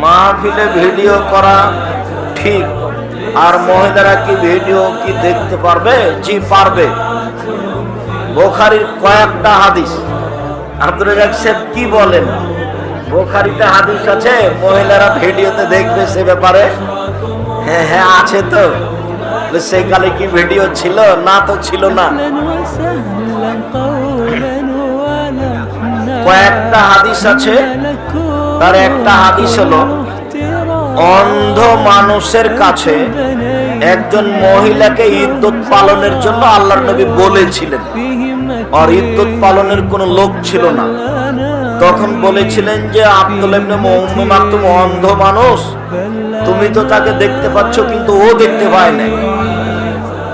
মাহফিলে ভিডিও করা ঠিক, আর মহিলারা কি ভিডিও কি দেখতে পারবে? জি পারবে। বুখারীর কয়েকটা হাদিস। আব্দুর রাজ্জাক সাহেব কি বলেন? বুখারীতে হাদিস আছে মহিলারা ভিডিওতে দেখবে সে ব্যাপারে? হ্যাঁ হ্যাঁ আছে তো। সেই কালে কি ভিডিও ছিল? না তো ছিল না। কয়েকটা হাদিস আছে, তার একটা হাদিস হলো অন্ধ মানুষের কাছে একজন মহিলাকে ইদ্যত পালনের জন্য আল্লাহর নবী বলেছিলেন, আর ইদ্যত পালনের কোনো লোক ছিল না। তখন বলেছিলেন যে আব্দুল্লাহ ইবনে উম্মে মাকতুম অন্ধ মানুষ, তুমি তো তাকে দেখতে পাচ্ছ কিন্তু ও দেখতে পায় না,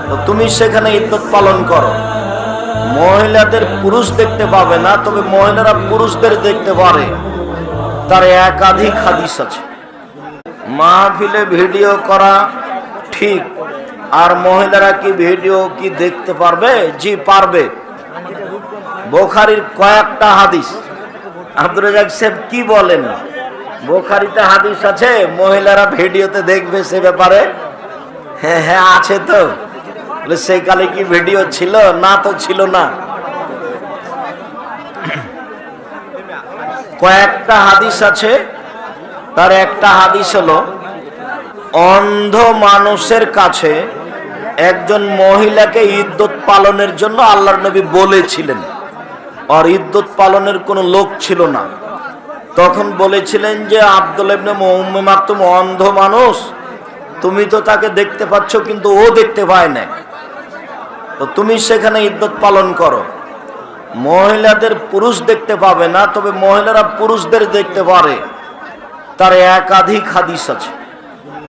তো তুমি সেখানে ইদ্যত পালন করো। মহিলাদের পুরুষ দেখতে পাবে না, তবে মহিলারা পুরুষদের দেখতে পারে। তার একাধিক হাদিস আছে। মাহফিলে ভিডিও করা ঠিক, আর মহিলারা কি ভিডিও কি দেখতে পারবে? জি পারবে। বুখারীর কয়েকটা হাদিস। আব্দুর রাজ্জাক সাহেব কি বলেন? বুখারীতে হাদিস আছে মহিলারা ভিডিওতে দেখবে সে ব্যাপারে? হ্যাঁ হ্যাঁ আছে তো। সেই কালে কি ভিডিও ছিল? না তো ছিল না। কয়েকটা হাদিস আছে, তার একটা হাদিস হলো অন্ধ মানুষের কাছে একজন মহিলাকে ইদ্যত পালনের জন্য আল্লাহর নবী বলেছিলেন, আর ইদ্যত পালনের কোনো লোক ছিল না। তখন বলেছিলেন যে আব্দুল্লাহ ইবনে উম্মে মাকতুম অন্ধ মানুষ, তুমি তো তাকে দেখতে পাচ্ছ কিন্তু ও দেখতে পায় না, তো তুমি সেখানে ইদ্যত পালন করো। মহিলাদের পুরুষ দেখতে পাবে না, তবে মহিলারা পুরুষদের দেখতে পারে। তার একাধিক হাদিস আছে।